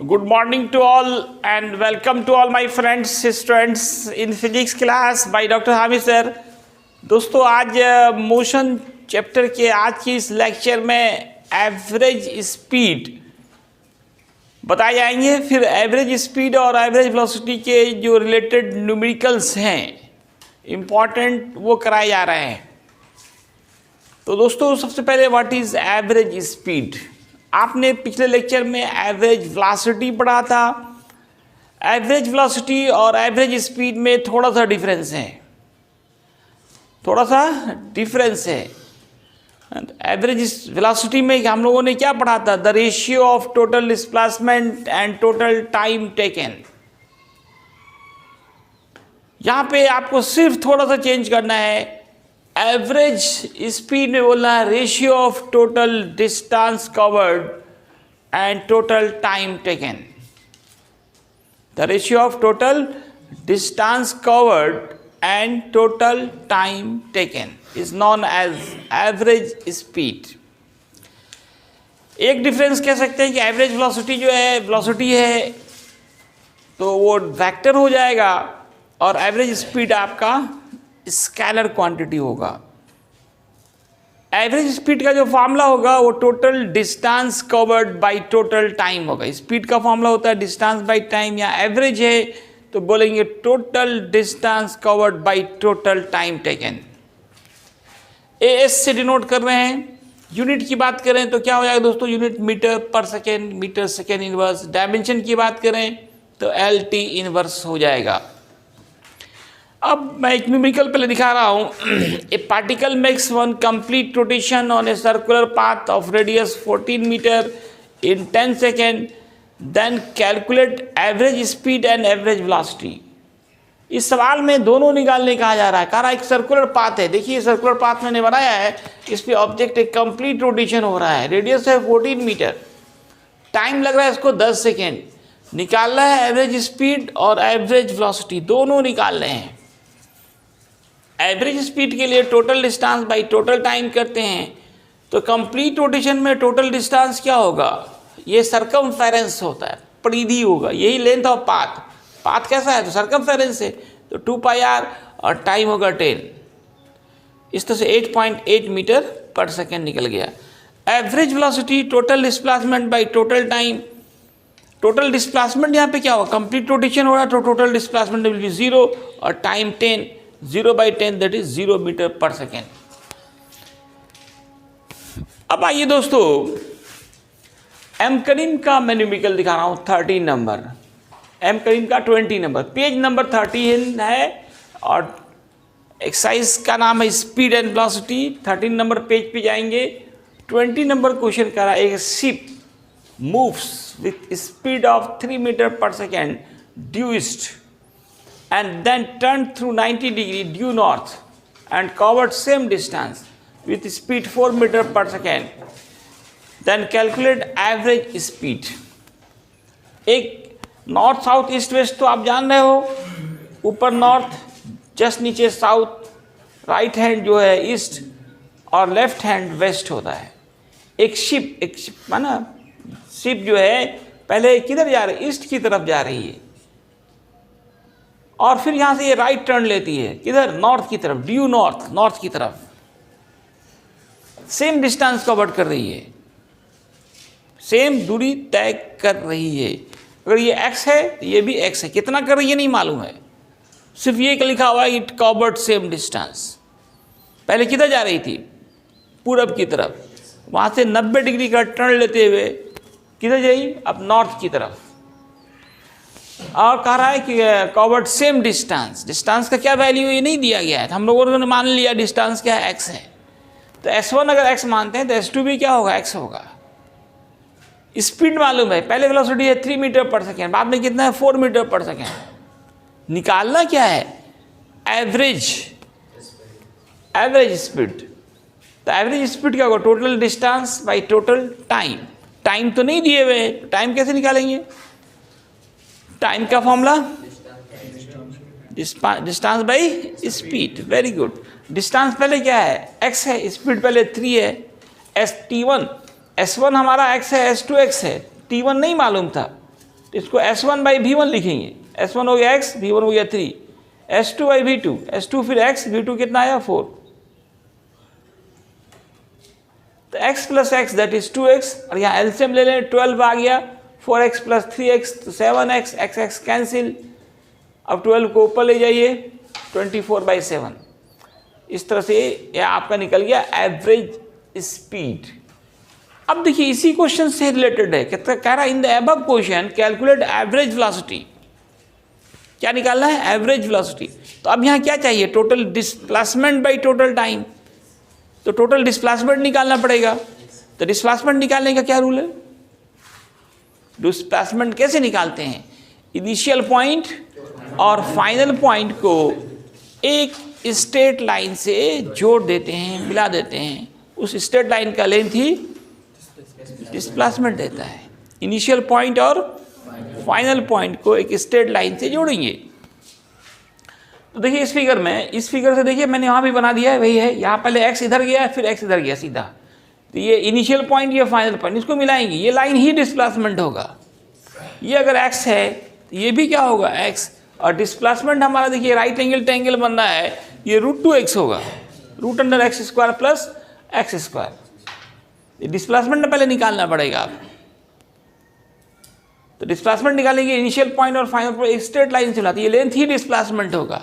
Good morning to all and welcome to all my friends, students in physics class by Dr. Hamid sir. दोस्तों आज motion chapter के आज की इस lecture में एवरेज स्पीड बताए जाएंगे, फिर एवरेज स्पीड और एवरेज वेलोसिटी के जो रिलेटेड न्यूमेरिकल्स हैं इम्पॉर्टेंट वो कराए जा रहे हैं। तो दोस्तों सबसे पहले व्हाट इज़ एवरेज स्पीड। आपने पिछले लेक्चर में एवरेज वेलोसिटी पढ़ा था। एवरेज वेलोसिटी और एवरेज स्पीड में थोड़ा सा डिफरेंस है। एवरेज वेलोसिटी में हम लोगों ने क्या पढ़ा था? The ratio of total displacement and total time taken. यहाँ पे आपको सिर्फ थोड़ा सा चेंज करना है। एवरेज स्पीड में बोलना है ratio of total distance covered and total time taken. The ratio of total distance covered and total time taken is known as average speed. एक डिफरेंस कह सकते हैं कि एवरेज वेलोसिटी है तो वो वेक्टर हो जाएगा और एवरेज स्पीड आपका स्केलर क्वांटिटी होगा। एवरेज स्पीड का जो फॉर्मूला होगा वो total distance covered by total time होगा। स्पीड का फॉर्मूला होता है डिस्टेंस बाय टाइम, या एवरेज है तो बोलेंगे total distance covered by total time taken. As से डिनोट कर रहे हैं। यूनिट की बात करें तो क्या हो जाएगा दोस्तों? यूनिट मीटर पर second, meter second inverse. Dimension की बात करें तो एलटी इनवर्स हो जाएगा। अब मैं एक न्यूमेरिकल पहले दिखा रहा हूँ। A particle makes one complete rotation on a circular path of radius 14 meter in 10 second, then calculate average speed and average velocity. इस सवाल में दोनों निकालने कहा जा रहा है। कह रहा है एक सर्कुलर पाथ है, देखिए सर्कुलर पाथ मैंने बनाया है, इस पर ऑब्जेक्ट एक कंप्लीट रोटेशन हो रहा है, रेडियस है 14 मीटर, टाइम लग रहा है इसको 10 सेकेंड। निकालना है एवरेज स्पीड और एवरेज वेलोसिटी, दोनों निकाल रहे हैं। एवरेज स्पीड के लिए total distance by total time करते हैं तो कंप्लीट रोटेशन में टोटल डिस्टेंस क्या होगा? ये सर्कमफेरेंस होता है, परिधि होगा, यही लेंथ ऑफ पाथ। पाथ कैसा है तो सर्कमफेरेंस है, तो 2 पाई आर और टाइम होगा 10। इस तरह से 8.8 मीटर पर सेकेंड निकल गया। Average velocity total displacement by total time. Total displacement यहाँ पे क्या होगा? कंप्लीट रोटेशन हो रहा है तो टोटल डिस्प्लेसमेंट विल बी 0 और टाइम 10, 0/10 दैट इज 0 मीटर पर सेकेंड। अब आइए दोस्तों एम करीम का मैं न्यूमेरिकल दिखा रहा हूँ 13 नंबर, एम करीम का 20 नंबर, पेज नंबर 13 है और एक्सरसाइज का नाम है speed and velocity. 13 number page पे जाएंगे। 20 नंबर क्वेश्चन कर रहा है, एक ship moves with speed of 3 metre पर second due east and then turned through 90 degree due north and covered same distance with speed 4 meter per second. Then calculate average speed. एक north south east west तो आप जान रहे हो, ऊपर north, just नीचे south, right hand जो है ईस्ट और लेफ्ट हैंड वेस्ट होता है। एक शिप माना शिप जो है पहले किधर जा रही है? ईस्ट की तरफ जा रही है और फिर यहाँ से ये राइट टर्न लेती है किधर? नॉर्थ की तरफ, ड्यू नॉर्थ की तरफ। सेम डिस्टेंस कवर कर रही है, सेम दूरी तय कर रही है। अगर ये x है तो ये भी x है, कितना कर रही है नहीं मालूम है, सिर्फ ये लिखा हुआ है इट कवर्ड सेम डिस्टेंस। पहले किधर जा रही थी? पूरब की तरफ, वहाँ से 90 डिग्री का टर्न लेते हुए किधर जाई? अब नॉर्थ की तरफ। और कह रहा है कि कवर्ड सेम डिस्टेंस। डिस्टेंस का क्या वैल्यू ये नहीं दिया गया है, तो हम लोगों ने मान लिया डिस्टेंस क्या है? x है। तो s1 अगर x मानते हैं तो s2 भी क्या होगा? x होगा। स्पीड मालूम है, पहले वेलोसिटी है 3 मीटर पर सेकेंड, बाद में कितना है? 4 मीटर पर सेकेंड। निकालना क्या है? Average speed. तो एवरेज स्पीड क्या होगा? Total distance by total time. Time तो नहीं दिए हुए, टाइम कैसे निकालेंगे? टाइम का formula distance by speed. Very good. Distance पहले क्या है? x है, स्पीड पहले 3 है। S1 हमारा x है, S2 x है, T1 नहीं मालूम था तो इसको S1/V1 लिखेंगे। S1 हो गया x, V1 हो गया 3, S2/V2, S2 फिर x, V2 कितना आया 4, तो x plus x that is 2x, और यहाँ एलसीएम ले लें, 12 आ गया, 4x प्लस 3x तो 7x, x कैंसिल, अब 12 को ऊपर ले जाइए, 24/7। इस तरह से यह आपका निकल गया एवरेज स्पीड। अब देखिए इसी क्वेश्चन से रिलेटेड है, कह रहा in the above question calculate average velocity. क्या निकालना है? Average velocity. तो अब यहाँ क्या चाहिए? Total displacement by total time, तो टोटल डिस्प्लेसमेंट निकालना पड़ेगा। तो डिस्प्लेसमेंट निकालने का क्या रूल है? डिस्प्लेसमेंट कैसे निकालते हैं? इनिशियल पॉइंट और फाइनल पॉइंट को एक स्ट्रेट लाइन से जोड़ देते हैं, मिला देते हैं, उस स्ट्रेट लाइन का लेंथ ही डिस्प्लेसमेंट देता है। इनिशियल पॉइंट और फाइनल पॉइंट को एक स्ट्रेट लाइन से जोड़ेंगे। तो देखिए इस फिगर में, इस फिगर से देखिए मैंने यहाँ भी बना दिया है, वही है, यहाँ पहले x इधर गया फिर x इधर गया सीधा, तो ये इनिशियल पॉइंट, ये फाइनल पॉइंट, इसको मिलाएंगे, ये लाइन ही डिस्प्लेसमेंट होगा। ये अगर x है तो ये भी क्या होगा? x, और डिस्प्लेसमेंट हमारा देखिए राइट एंगल ट्रायंगल बन रहा है, ये √2x होगा, √x² प्लस x²। डिस्प्लेसमेंट पहले निकालना पड़ेगा आप, तो डिस्प्लेसमेंट निकालेंगे इनिशियल पॉइंट और फाइनल पॉइंट एक स्ट्रेट लाइन से लाती है, ये लेंथ ही डिस्प्लेसमेंट होगा।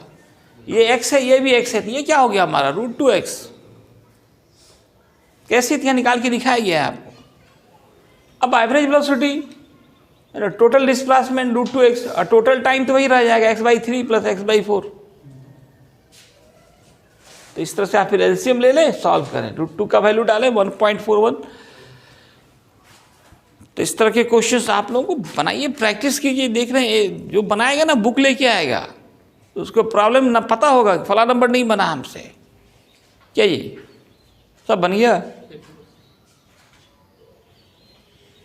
ये x है, ये भी x है, तो ये क्या हो गया हमारा? √2x। कैसे यहाँ निकाल के दिखाया गया है आपको। अब average velocity, total displacement √2x, और टोटल टाइम तो वही रह जाएगा x/3 प्लस x/4। तो इस तरह से आप फिर एलसीएम ले लें, सॉल्व करें, √2 का वैल्यू डालें 1.41। तो इस तरह के क्वेश्चंस आप लोगों को बनाइए, प्रैक्टिस कीजिए। देख रहे हैं जो बनाएगा ना बुक लेके आएगा, तो उसको प्रॉब्लम ना पता होगा, फला नंबर नहीं बना हमसे, क्या ये सब बन गया?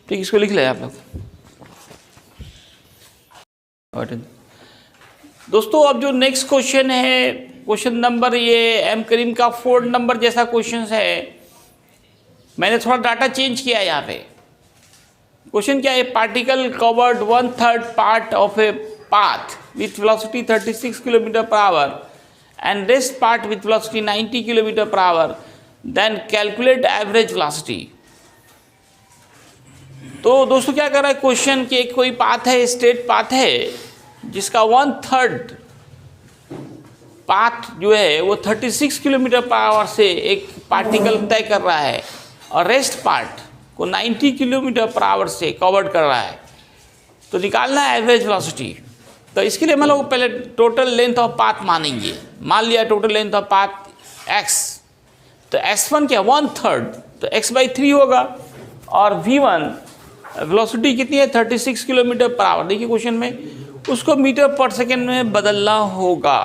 ठीक, इसको लिख ले आप लोग। दोस्तों अब जो नेक्स्ट क्वेश्चन है, क्वेश्चन नंबर ये एम करीम का 4 नंबर जैसा क्वेश्चन है। मैंने थोड़ा डाटा चेंज किया है यहाँ पे। क्वेश्चन क्या है? Particle covered 1/3 part of A path with velocity 36 km per hour and rest part with velocity 90 km per hour, then calculate average velocity। तो दोस्तों क्या कर रहा है क्वेश्चन कि कोई पाथ है, स्ट्रेट पाथ है, जिसका 1/3 पाथ जो है वो 36 किलोमीटर पर आवर से एक पार्टिकल तय कर रहा है, और रेस्ट पार्ट को 90 किलोमीटर पर आवर से कवर्ड कर रहा है। तो निकालना है एवरेज वेलोसिटी। तो इसके लिए हम लोग पहले टोटल लेंथ ऑफ पाथ मानेंगे। मान लिया total length of path x, तो s1 क्या 1/3, तो x/3 होगा, और v1 वेलोसिटी कितनी है? 36 किलोमीटर पर आवर। देखिए क्वेश्चन में उसको मीटर पर सेकेंड में बदलना होगा।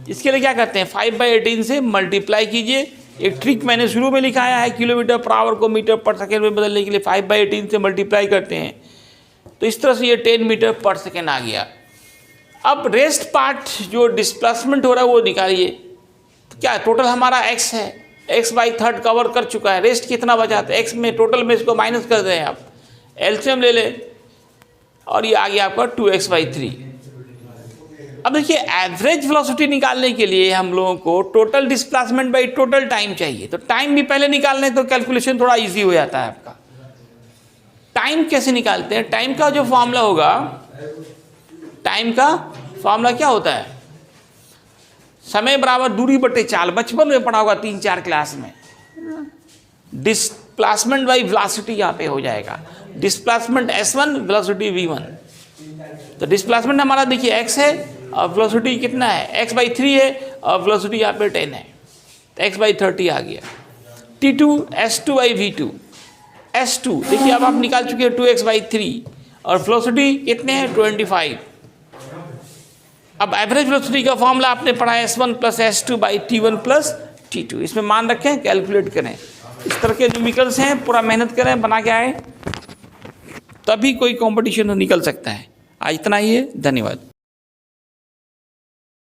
इसके लिए क्या करते हैं? 5/18 से मल्टीप्लाई कीजिए। एक ट्रिक मैंने शुरू में लिखाया है, किलोमीटर पर आवर को मीटर पर सेकेंड में बदलने के लिए 5/18 से मल्टीप्लाई करते हैं, तो इस तरह से ये 10 मीटर पर सेकेंड आ गया। अब रेस्ट पार्ट जो डिस्प्लेसमेंट हो रहा है वो निकालिए। तो क्या टोटल हमारा x है, x/3 कवर कर चुका है, रेस्ट कितना बचा? तो x में टोटल में इसको माइनस कर दें आप, एलसीएम ले लें, और ये आ गया आपका 2x/3। अब देखिए एवरेज वेलोसिटी निकालने के लिए हम लोगों को total displacement by total time चाहिए। तो टाइम भी पहले निकालने तो कैलकुलेशन थोड़ा इजी हो जाता है आपका। टाइम कैसे निकालते हैं? टाइम का जो फॉर्मूला होगा, टाइम का फॉर्मूला क्या होता है? समय बराबर दूरी बटे चाल, बचपन में पढ़ा होगा 3-4 क्लास में। डिस्प्लेसमेंट बाई वेलोसिटी यहाँ पे हो जाएगा, डिस्प्लेसमेंट s1, वेलोसिटी v1। तो डिस्प्लेसमेंट हमारा देखिए x है, और वेलोसिटी कितना है? x/3 है, और वेलोसिटी यहाँ पे 10 है, तो x/30 आ गया। t2 s2/v2, s2 देखिए अब आप निकाल चुके हैं 2x/3, और वेलोसिटी कितने हैं? 25। अब एवरेज वेलोसिटी का फॉर्मूला आपने पढ़ा है s1 plus s2/t1 plus t2। इसमें मान रखें, कैलकुलेट करें। इस तरह के जो विकल्प हैं पूरा मेहनत करें, बना के आए, तभी कोई कंपटीशन निकल सकता है। आज इतना ही है, धन्यवाद।